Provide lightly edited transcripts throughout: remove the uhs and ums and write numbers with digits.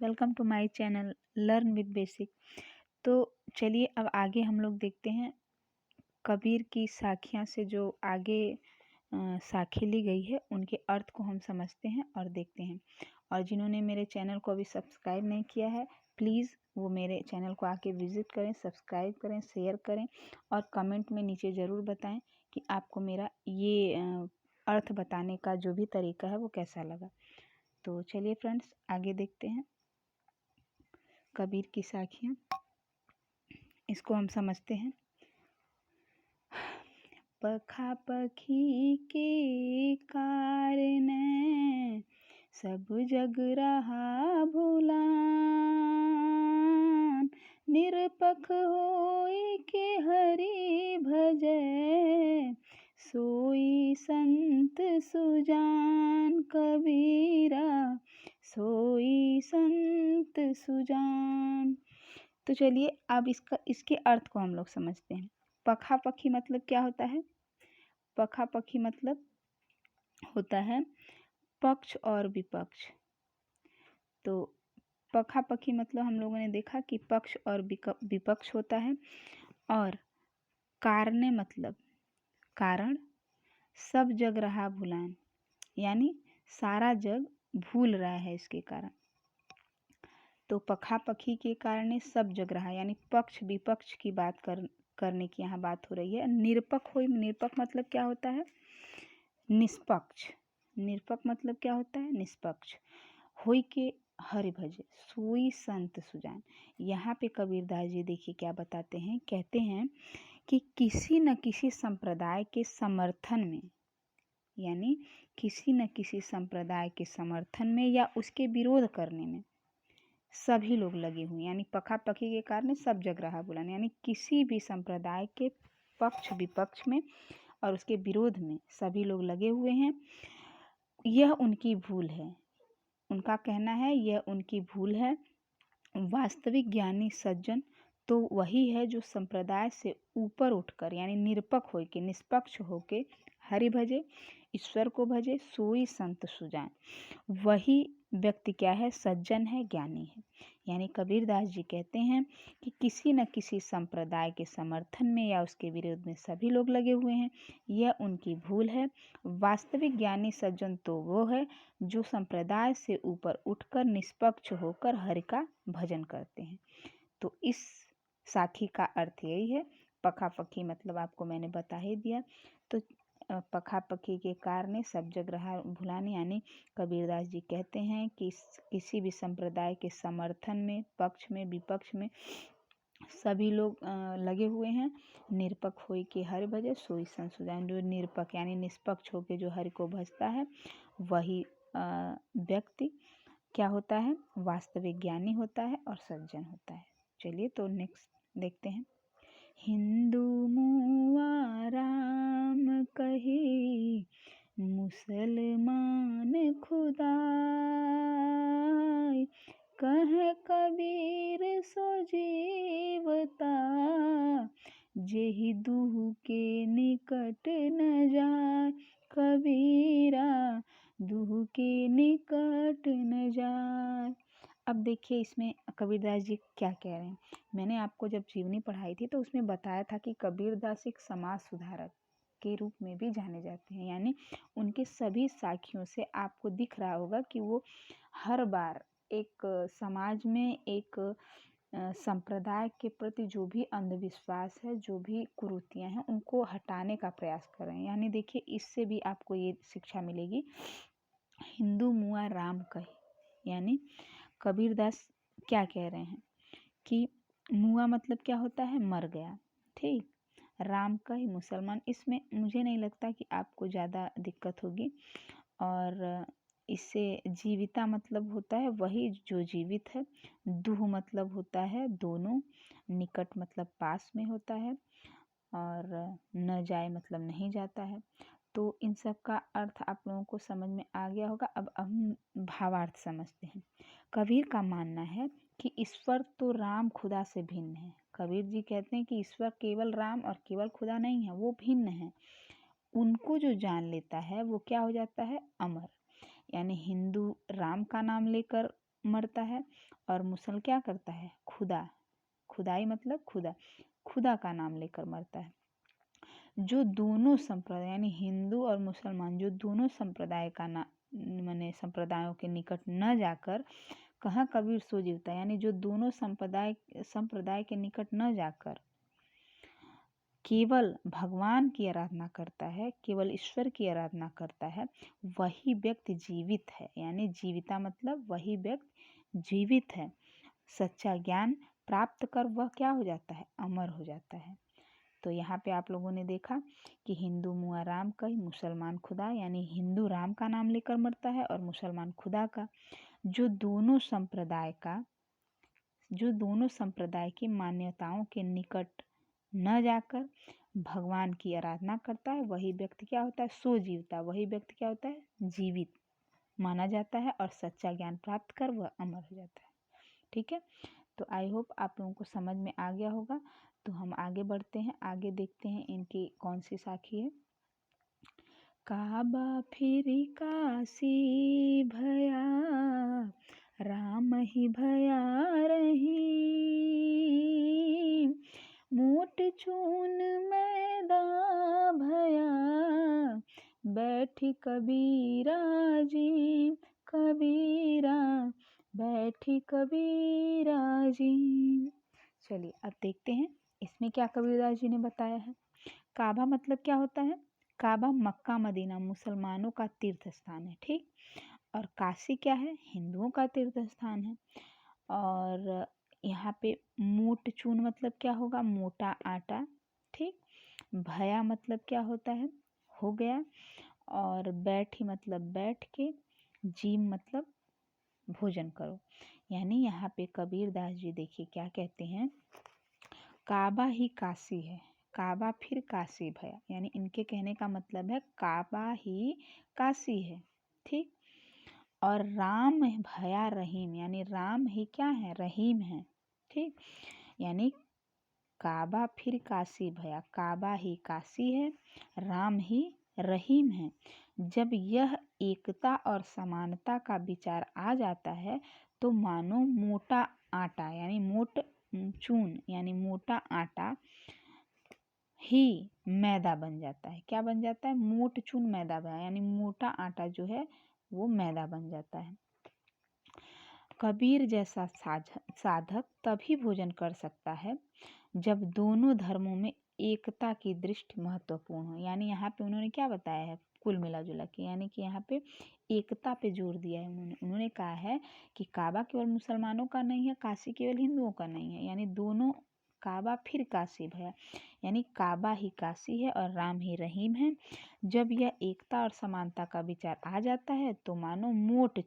Welcome to my channel learn with basic. तो चलिए अब आगे हम लोग देखते हैं कबीर की साखियाँ से जो आगे साखी ली गई है उनके अर्थ को हम समझते हैं और देखते हैं। और जिन्होंने मेरे चैनल को अभी सब्सक्राइब नहीं किया है प्लीज़ वो मेरे चैनल को आके विज़िट करें, सब्सक्राइब करें, शेयर करें और कमेंट में नीचे ज़रूर बताएं कि आपको मेरा ये अर्थ बताने का जो भी तरीका है वो कैसा लगा। तो चलिए फ्रेंड्स आगे देखते हैं कबीर की साखियाँ, इसको हम समझते हैं। पखा पखी के कारण सब जग रहा भुलान, निरपख होई के हरि भजै, सोई संत सुजान कबीरा, सोई संत सुजान। तो चलिए अब इसके अर्थ को हम लोग समझते हैं। पखा पखी मतलब क्या होता है? पखा पखी मतलब होता है पक्ष और विपक्ष। तो पखा पखी मतलब हम लोगों ने देखा कि पक्ष और विपक्ष होता है। और कारणे मतलब कारण, सब जग रहा भुलान यानी सारा जग भूल रहा है इसके कारण। तो पखा पखी के कारण सब जग रहा यानी पक्ष विपक्ष की बात करने की यहाँ बात हो रही है। निरपक्ष होई, निरपक्ष मतलब क्या होता है? निष्पक्ष। निरपक्ष मतलब क्या होता है? निष्पक्ष। होई के हरि भजे, सोई संत सुजान। यहाँ पे कबीरदास जी देखिए क्या बताते हैं, कहते हैं कि किसी न किसी संप्रदाय के समर्थन में यानी किसी न किसी संप्रदाय के समर्थन में या उसके विरोध करने में सभी लोग लगे हुए यानी पखा पखी के कारण सब जग रहा भुलान यानी किसी भी संप्रदाय के पक्ष विपक्ष में और उसके विरोध में सभी लोग लगे हुए हैं। यह उनकी भूल है, उनका कहना है यह उनकी भूल है। वास्तविक ज्ञानी सज्जन तो वही है जो संप्रदाय से ऊपर उठकर यानी निरपक्ष होके निष्पक्ष होके हरि भजे, ईश्वर को भजे, सोई संत सुजान। वही व्यक्ति क्या है? सज्जन है, ज्ञानी है। यानी कबीरदास जी कहते हैं कि किसी न किसी संप्रदाय के समर्थन में या उसके विरोध में सभी लोग लगे हुए हैं, यह उनकी भूल है। वास्तविक ज्ञानी सज्जन तो वो है जो संप्रदाय से ऊपर उठकर निष्पक्ष होकर हरि का भजन करते हैं। तो इस साखी का अर्थ यही है। पखा पखी मतलब आपको मैंने बता ही दिया। तो पखा पखी के कारण सब जग रहा भुलान यानी कबीरदास जी कहते हैं कि किसी भी संप्रदाय के समर्थन में, पक्ष में, विपक्ष में सभी लोग लगे हुए हैं। निरपक्ष होई के हरि भजे, सोई संत सुजान। जो निरपक्ष यानी निष्पक्ष होके जो हरि को भजता है वही व्यक्ति क्या होता है? वास्तविक ज्ञानी होता है और सज्जन होता है। चलिए तो नेक्स्ट देखते हैं। हिंदू मुआ राम कही, मुसलमान खुदाई, कहे कबीर सो जीवता, जेहि दुह के निकट न जाय, कबीरा दुह के निकट न जाय। अब देखिए इसमें कबीरदास जी क्या कह रहे हैं। मैंने आपको जब जीवनी पढ़ाई थी तो उसमें बताया था कि कबीरदास एक समाज सुधारक के रूप में भी जाने जाते हैं। यानी उनके सभी साखियों से आपको दिख रहा होगा कि वो हर बार एक समाज में एक संप्रदाय के प्रति जो भी अंधविश्वास है, जो भी कुरीतियाँ हैं, उनको हटाने का प्रयास कर रहे हैं। यानी देखिए इससे भी आपको ये शिक्षा मिलेगी, हिंदू मुआ राम कहे यानी कबीरदास क्या कह रहे हैं कि मुआ मतलब क्या होता है? मर गया, ठीक। राम का ही मुसलमान, इसमें मुझे नहीं लगता कि आपको ज़्यादा दिक्कत होगी। और इससे जीविता मतलब होता है वही जो जीवित है। दुह मतलब होता है दोनों, निकट मतलब पास में होता है और न जाए मतलब नहीं जाता है। तो इन सब का अर्थ आप लोगों को समझ में आ गया होगा। अब हम भावार्थ समझते हैं। कबीर का मानना है कि ईश्वर तो राम खुदा से भिन्न है। कबीर जी कहते हैं कि ईश्वर केवल राम और केवल खुदा नहीं है, वो भिन्न है। उनको जो जान लेता है वो क्या हो जाता है? अमर। यानी हिंदू राम का नाम लेकर मरता है और मुसल क्या करता है? खुदा, खुदाई मतलब खुदा, खुदा का नाम लेकर मरता है। जो दोनों संप्रदाय यानी हिंदू और मुसलमान जो दोनों संप्रदाय का ना माने संप्रदायों के निकट न जाकर कहाँ कबीर सो जीवता, यानी जो दोनों संप्रदाय के निकट न जाकर केवल भगवान की आराधना करता है, केवल ईश्वर की आराधना करता है, वही व्यक्ति जीवित है। यानी जीविता मतलब वही व्यक्ति जीवित है। सच्चा ज्ञान प्राप्त कर वह क्या हो जाता है? अमर हो जाता है। तो यहाँ पे आप लोगों ने देखा कि हिंदू मुआ राम का, मुसलमान खुदा, यानी हिंदू राम का नाम लेकर मरता है और मुसलमान खुदा का। जो दोनों संप्रदाय की मान्यताओं के निकट न जाकर भगवान की आराधना करता है, वही व्यक्ति क्या होता है? सो जीवता। वही व्यक्ति क्या होता है? जीवित माना जाता है और सच्चा ज्ञान प्राप्त कर वह अमर हो जाता है। ठीक है, तो आई होप आप लोगों को समझ में आ गया होगा। तो हम आगे बढ़ते हैं, आगे देखते हैं इनकी कौन सी साखी है। काबा फिर काशी भया, राम ही भया रही, मोट चून मैदा भया, बैठी कबीरा जी, कबीरा बैठी कबीरा जी। चलिए अब देखते हैं इसमें क्या कबीरदास जी ने बताया है। काबा मतलब क्या होता है? काबा मक्का मदीना मुसलमानों का तीर्थ स्थान है, ठीक। और काशी क्या है? हिंदुओं का तीर्थ स्थान है। और यहाँ पे मोट चून मतलब क्या होगा? मोटा आटा, ठीक। भया मतलब क्या होता है? हो गया। और बैठी मतलब बैठ के, जीम मतलब भोजन करो। यानी यहाँ पे कबीरदास जी देखिए क्या कहते हैं, काबा ही काशी है, काबा फिर काशी भया। यानी इनके कहने का मतलब है काबा ही काशी है, ठीक। और राम भया रहीम, यानी राम ही क्या है? रहीम है, ठीक। यानी काबा फिर काशी भया, काबा ही काशी है, राम ही रहीम है। जब यह एकता और समानता का विचार आ जाता है तो मानो मोटा आटा यानी मोट चून यानी मोटा आटा ही मैदा बन जाता है। क्या बन जाता है? मोट चून मैदा बना, यानी मोटा आटा जो है वो मैदा बन जाता है। कबीर जैसा साधक तभी भोजन कर सकता है जब दोनों धर्मों में एकता की दृष्टि महत्वपूर्ण हो। यानी यहाँ पे उन्होंने क्या बताया है कुल मिला जुला के, यानी कि यहाँ पे एकता पे जोर दिया है उन्होंने कहा है कि काबा केवल मुसलमानों का नहीं है, काशी केवल हिंदुओं का नहीं है, यानी दोनों काबा फिर काशी भया, यानी काबा ही काशी है और राम ही रहीम है। जब यह एकता और समानता का विचार आ जाता है तो मानो मोट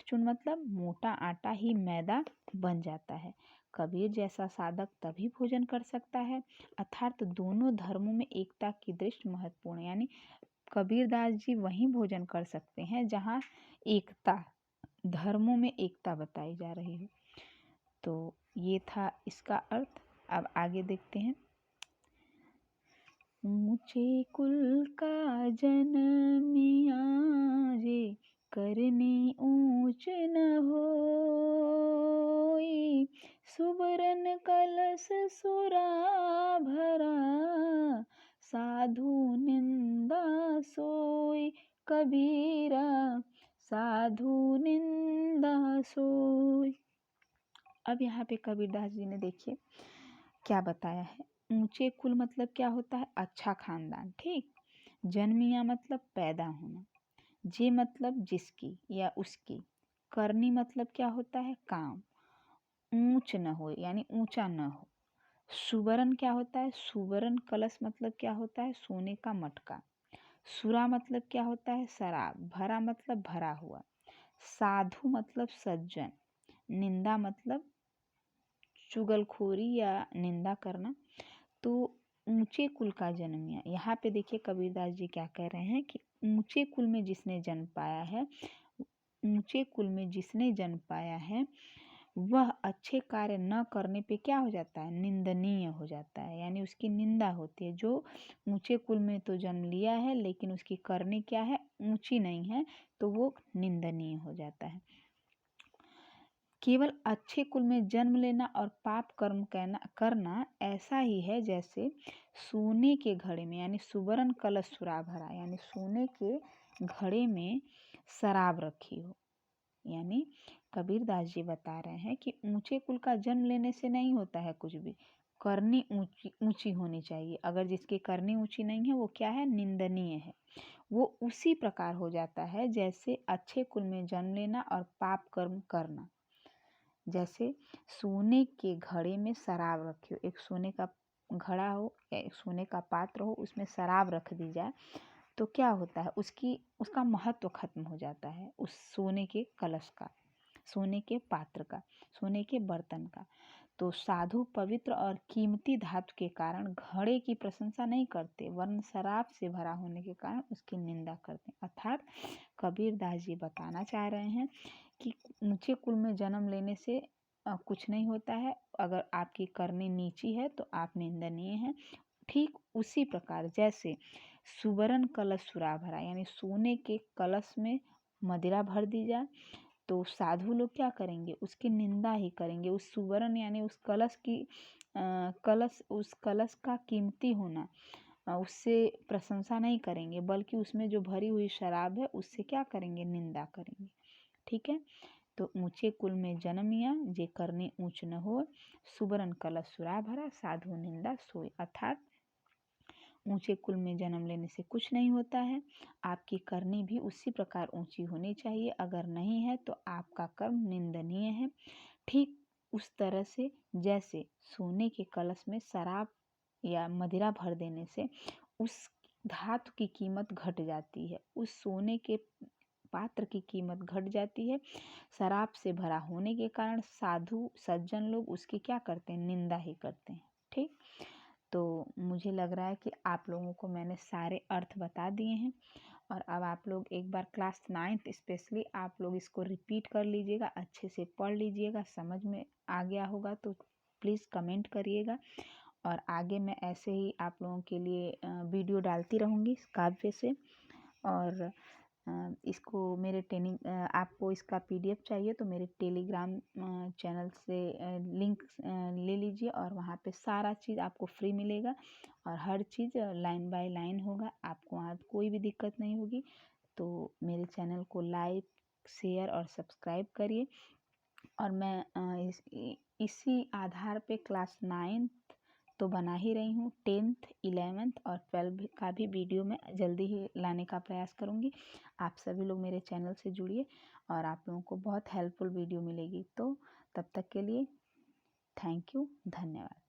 चून मतलब मोटा आटा ही मैदा बन जाता है। कबीर जैसा साधक तभी भोजन कर सकता है, अर्थात दोनों धर्मों में एकता की दृष्टि महत्वपूर्ण, यानी कबीरदास जी वहीं भोजन कर सकते हैं जहाँ एकता, धर्मों में एकता बताई जा रही है। तो ये था इसका अर्थ। अब आगे देखते हैं। ऊंचे कुल का जन्मिया रे, करनी ऊंच न होई, सुबरन कलश सुरा भरा, साधु निंदा सोई, कबीरा साधु निंदा सोई। अब यहाँ पे कबीरदास जी ने देखिए क्या बताया है। ऊंचे कुल मतलब क्या होता है? अच्छा खानदान, ठीक। जन्मिया मतलब पैदा होना, जे मतलब जिसकी या उसकी, करनी मतलब क्या होता है? काम, ऊंच न हो यानी ऊंचा न हो। सुवर्ण क्या होता है? सुवर्ण कलश मतलब क्या होता है? सोने का मटका। सुरा मतलब क्या होता है? शराब। भरा मतलब भरा हुआ। साधु मतलब सज्जन। निंदा मतलब चुगलखोरी या निंदा करना। तो ऊंचे कुल का जन्मिया, यहाँ पे देखिए कबीरदास जी क्या कह रहे हैं कि ऊंचे कुल में जिसने जन्म पाया है, ऊंचे कुल में जिसने जन्म पाया है वह अच्छे कार्य न करने पे क्या हो जाता है? निंदनीय हो जाता है, यानी उसकी निंदा होती है। जो ऊंचे कुल में तो जन्म लिया है लेकिन उसकी करनी क्या है? ऊंची नहीं है, तो वो निंदनीय हो जाता है। केवल अच्छे कुल में जन्म लेना और पाप कर्म करना ऐसा ही है जैसे सोने के घड़े में यानी सुवर्ण कलश सुरा भरा, यानी सोने के घड़े में शराब रखी हो। यानी कबीरदास जी बता रहे हैं कि ऊंचे कुल का जन्म लेने से नहीं होता है कुछ भी, करनी ऊंची ऊंची होनी चाहिए। अगर जिसकी करनी ऊंची नहीं है वो क्या है, निंदनीय है। वो उसी प्रकार हो जाता है जैसे अच्छे कुल में जन्म लेना और पाप कर्म करना। जैसे सोने के घड़े में शराब रखी हो, एक सोने का घड़ा हो या एक सोने का पात्र हो, उसमें शराब रख दी जाए तो क्या होता है, उसका महत्व खत्म हो जाता है, उस सोने के कलश का, सोने के पात्र का, सोने के बर्तन का। तो साधु पवित्र और कीमती धातु के कारण घड़े की प्रशंसा नहीं करते, वरन शराब से भरा होने के कारण उसकी निंदा करते। अर्थात कबीरदास जी बताना चाह रहे हैं कि ऊंचे कुल में जन्म लेने से कुछ नहीं होता है। अगर आपकी करनी नीची है तो आप निंदनीय हैं। ठीक उसी प्रकार जैसे सुवर्ण कलश सुरा भरा, यानी सोने के कलश में मदिरा भर दी जाए तो साधु लोग क्या करेंगे, उसकी निंदा ही करेंगे। उस सुवर्ण यानी उस कलश की उस कलश का कीमती होना, उससे प्रशंसा नहीं करेंगे, बल्कि उसमें जो भरी हुई शराब है उससे क्या करेंगे, निंदा करेंगे। ठीक है। तो ऊंचे कुल में जन्मिया जे करने ऊंच न हो, सुवर्ण कलश सुरा भरा साधु निंदा सोई। अर्थात ऊंचे कुल में जन्म लेने से कुछ नहीं होता है, आपकी करनी भी उसी प्रकार ऊंची होनी चाहिए। अगर नहीं है तो आपका कर्म निंदनीय है। ठीक उस तरह से जैसे सोने के कलश में शराब या मदिरा भर देने से उस धातु की कीमत घट जाती है, उस सोने के पात्र की कीमत घट जाती है। शराब से भरा होने के कारण साधु सज्जन लोग उसकी क्या करते हैं, निंदा ही करते हैं। ठीक। तो मुझे लग रहा है कि आप लोगों को मैंने सारे अर्थ बता दिए हैं, और अब आप लोग एक बार क्लास 9th स्पेशली आप लोग इसको रिपीट कर लीजिएगा, अच्छे से पढ़ लीजिएगा। समझ में आ गया होगा तो प्लीज़ कमेंट करिएगा, और आगे मैं ऐसे ही आप लोगों के लिए वीडियो डालती रहूँगी काव्य से। और इसको मेरे आपको इसका PDF चाहिए तो मेरे टेलीग्राम चैनल से लिंक ले लीजिए, और वहाँ पे सारा चीज़ आपको फ्री मिलेगा, और हर चीज़ लाइन बाय लाइन होगा, आपको वहाँ कोई भी दिक्कत नहीं होगी। तो मेरे चैनल को लाइक, शेयर और सब्सक्राइब करिए। और मैं इसी आधार पे क्लास 9th तो बना ही रही हूँ, 10th 11th और 12th का भी वीडियो मैं जल्दी ही लाने का प्रयास करूँगी। आप सभी लोग मेरे चैनल से जुड़िए, और आप लोगों को बहुत हेल्पफुल वीडियो मिलेगी। तो तब तक के लिए थैंक यू, धन्यवाद।